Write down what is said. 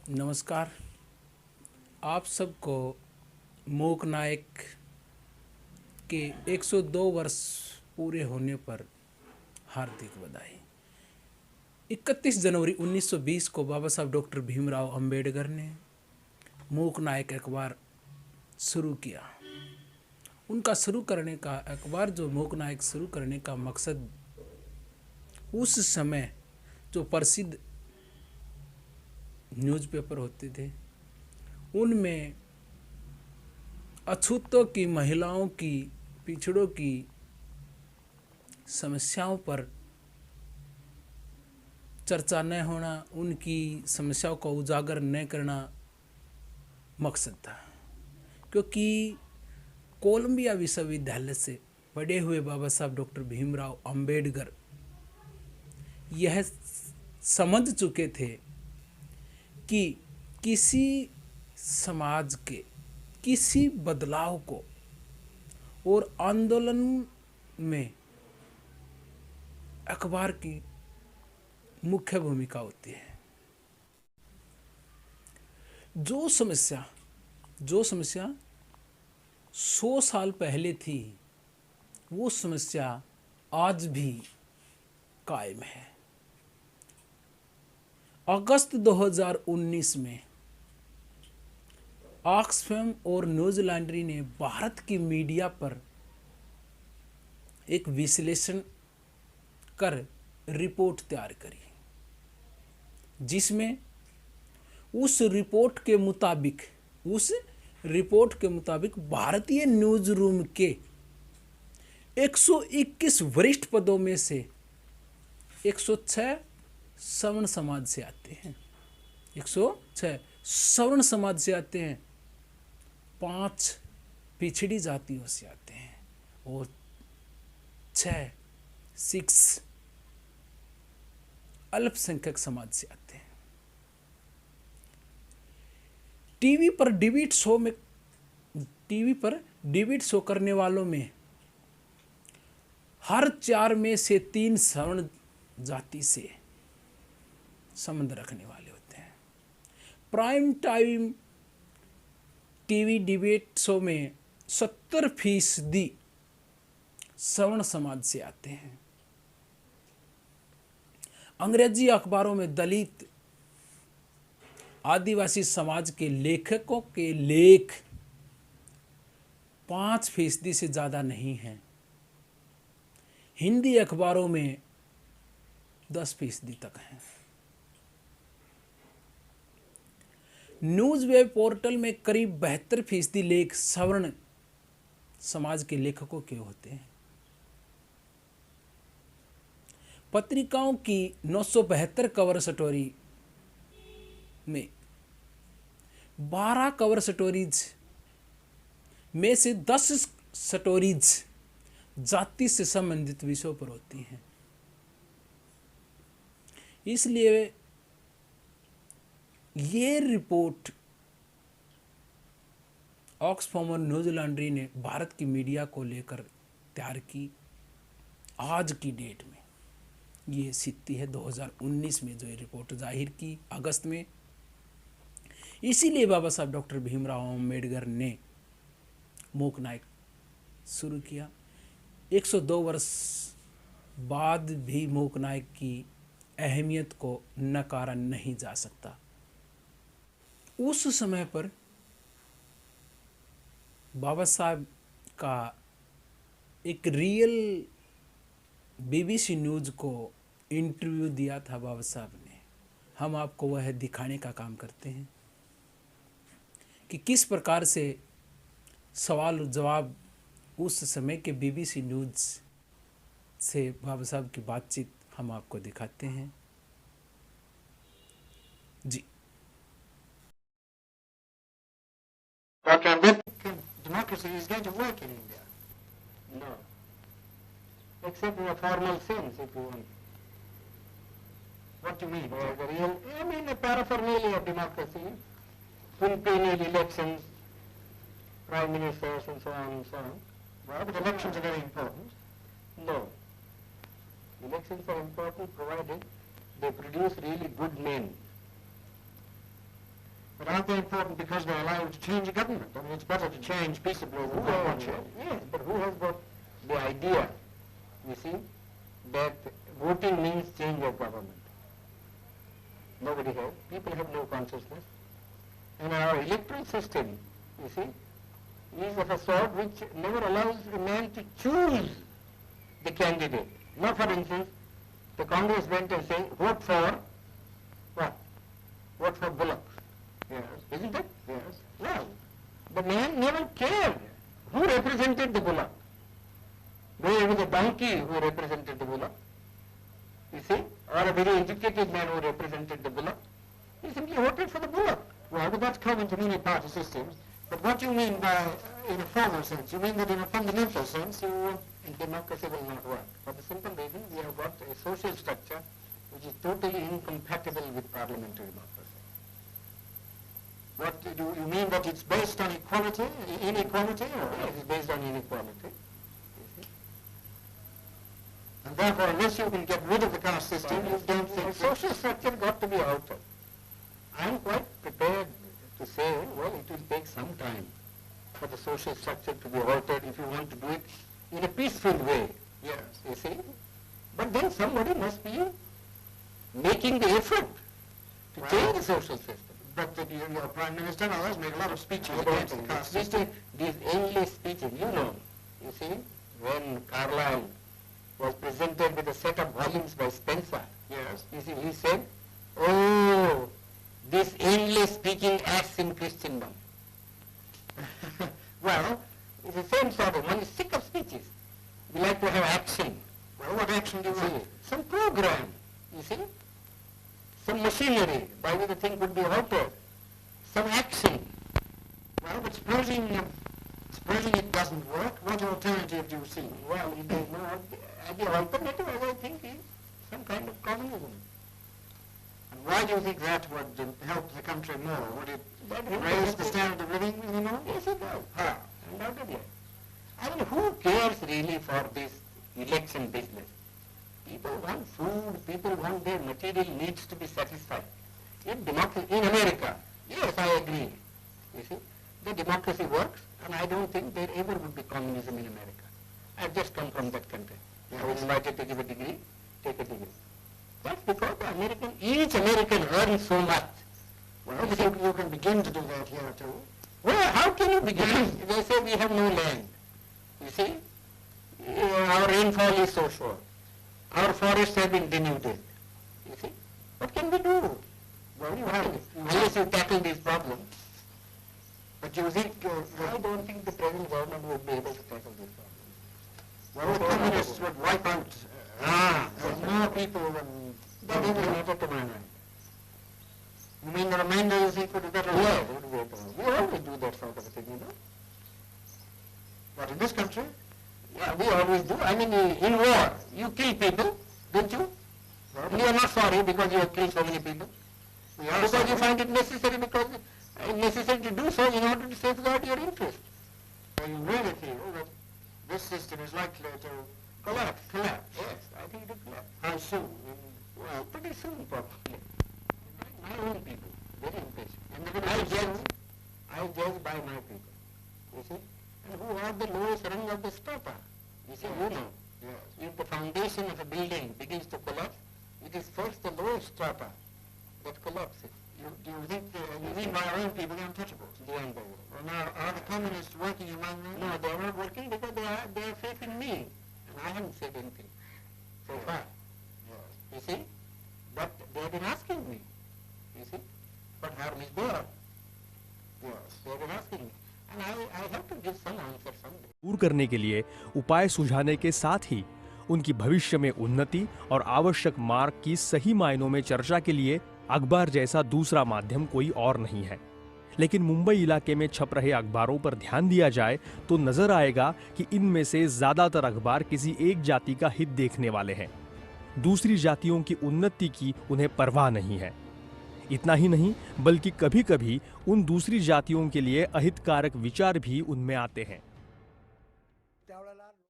नमस्कार। आप सबको मूक नायक के 102 वर्ष पूरे होने पर हार्दिक बधाई। 31 जनवरी 1920 को बाबा साहब डॉक्टर भीमराव अंबेडकर ने मूक नायक अखबार शुरू किया। उनका शुरू करने का अखबार जो मूक नायक शुरू करने का मकसद उस समय जो प्रसिद्ध न्यूज़पेपर होते थे उनमें अछूतों की, महिलाओं की, पिछड़ों की समस्याओं पर चर्चा न होना, उनकी समस्याओं को उजागर न करना मकसद था। क्योंकि कोलंबिया विश्वविद्यालय से पढ़े हुए बाबा साहब डॉक्टर भीमराव अंबेडकर यह समझ चुके थे कि किसी समाज के किसी बदलाव को और आंदोलन में अखबार की मुख्य भूमिका होती है। जो समस्या 100 साल पहले थी वो समस्या आज भी कायम है। अगस्त 2019 में ऑक्सफैम और न्यूजीलैंडरी ने भारत की मीडिया पर एक विश्लेषण कर रिपोर्ट तैयार करी, जिसमें उस रिपोर्ट के मुताबिक भारतीय न्यूज रूम के 121 वरिष्ठ पदों में से 106 सवर्ण समाज से आते हैं। 106 सवर्ण समाज से आते हैं, 5 पिछड़ी जातियों से आते हैं और 6 अल्पसंख्यक समाज से आते हैं। टीवी पर डिबेट शो करने वालों में हर 4 में से 3 सवर्ण जाति से संबंध रखने वाले होते हैं। Prime time TV debate show में 70% सवर्ण समाज से आते हैं। अंग्रेजी अखबारों में दलित, आदिवासी समाज के लेखकों के लेख 5% से ज़्यादा नहीं हैं। हिंदी अखबारों में 10% तक हैं। न्यूज़ वेब पोर्टल में करीब 72% लेख सवर्ण समाज के लेखकों के होते हैं। पत्रिकाओं की 972 कवर स्टोरी में 12 कवर स्टोरीज में से 10 स्टोरीज जाति से संबंधित विषयों पर होती हैं। इसलिए ये रिपोर्ट ऑक्सफैम और न्यूजीलैंडरी ने भारत की मीडिया को लेकर तैयार की। आज की डेट में ये स्थिति है 2019 में जो ये रिपोर्ट जाहिर की अगस्त में। इसीलिए बाबा साहब डॉक्टर भीमराव अंबेडकर ने मूक नायक शुरू किया। 102 वर्ष बाद भी मूक नायक की अहमियत को नकारा नहीं जा सकता। उस समय पर बाबा साहब का एक रियल BBC न्यूज़ को इंटरव्यू दिया था बाबा साहब ने। हम आपको वह दिखाने का काम करते हैं कि किस प्रकार से सवाल और जवाब उस समय के BBC न्यूज़ से बाबा साहब की बातचीत हम आपको दिखाते हैं। जी। Democracy is going to work in India. No. Except in a formal sense, if you want. What do you mean? Or the real, I mean the paraphernalia of democracy, quinquennial elections, prime ministers and so on and so on. Well, but elections are very important. No. Elections are important provided they produce really good men. But aren't they important because they allow you to change a government? I mean, it's better to change peaceably than have bloodshed. Yes, but who has got the idea, you see, that voting means change of government? Nobody has. People have no consciousness. And our electoral system, you see, is of a sort which never allows a man to choose the candidate. Now, for instance, the Congress went and said, vote for what? Vote for Bullock. Yes. Isn't it? Yes. Well, the man never cared who represented the Bullock. Though it was a donkey who represented the Bullock, you see, or a very educated man who represented the Bullock, he simply voted for the Bullock. Well, but that's common to many party systems. But what do you mean by, in a formal sense? You mean that in a fundamental sense, Democracy will not work. For the simple reason, we have got a social structure which is totally incompatible with parliamentary democracy. what do you mean that it's based on equality, inequality, or? Yes, it is based on inequality. And therefore, unless you can get rid of the caste system, you don't think The social structure got to be altered. I am quite prepared to say, well, it will take some time for the social structure to be altered if you want to do it in a peaceful way. Yes. You see? But then somebody must be making the effort to Well, change the social system. But your Prime Minister and others make a lot of speeches I don't against the think caste these system. endless speeches, you see, when Carlyle was presented with a set of volumes by Spencer, Yes. you see, he said, oh, this endless speaking acts in Christendom. Well, It's the same sort of, one is sick of speeches. We like to have action. well, what action do you You want? see, some program, you see, some machinery by which the thing could be altered, some action. Well, but supposing it doesn't work, what alternative do you see? Well, it is not, the alternative, as I think, is some kind of communism. And why do you think that would help the country more? Would it That helps raise the the standard of living anymore? Yes, it does. How? Undoubtedly. I mean, who cares really for this election business? People want food, people want their material needs to be satisfied. In democracy, in America, yes, I agree. You see, the democracy works, and I don't think there ever would be communism in America. I've just come from that country. I was invited to give a degree, take a degree. That's because each American earns so much. Well, you can begin to do that here too. Well, how can you begin? They say we have no land. You see, our rainfall is so short. Our forests have been denuded. You see, what can we do? Well, Unless you tackle these problems. But you think, I don't think the present government would be able to tackle these problems. well, the communists would wipe out more people than That doesn't matter to my mind. You mean the remainder you think would be better? Yes, it would be better. We always do that sort of a thing, you know. But in this country? Yeah, we always do. I mean, in war, you kill people, don't you? And you are not sorry because you have killed so many people. We are Because you sorry. find it necessary necessary to do so in order to safeguard your interest. So you really feel that this system is likely to collapse? Collapse. Yes, I think it will collapse. How soon? Well, pretty soon probably. My own people, very impatient. And I judge by my people, you see. And who are the lowest rung of the strata? You see, you know. Yes. If the foundation of a building begins to collapse, it is first the lowest strata that collapses. Do you think, you mean by our own people, the untouchables? The unbelievable. Well, now, are the communists working among them? No, they are not working because they have faith in me. And I haven't said anything so far. Yes. You see? But they have been asking me. You see? What harm is there? Yes. They have been asking me. And I have to give some answer someday. दूर करने के लिए उपाय सुझाने के साथ ही उनकी भविष्य में उन्नति और आवश्यक मार्ग की सही मायनों में चर्चा के लिए अखबार जैसा दूसरा माध्यम कोई और नहीं है। लेकिन मुंबई इलाके में छप रहे अखबारों पर ध्यान दिया जाए तो नजर आएगा कि इनमें से ज्यादातर अखबार किसी एक जाति का हित देखने वाले हैं। दूसरी जातियों की उन्नति की उन्हें परवाह नहीं है। इतना ही नहीं बल्कि कभी-कभी उन दूसरी जातियों के लिए अहितकारक विचार भी उनमें आते हैं।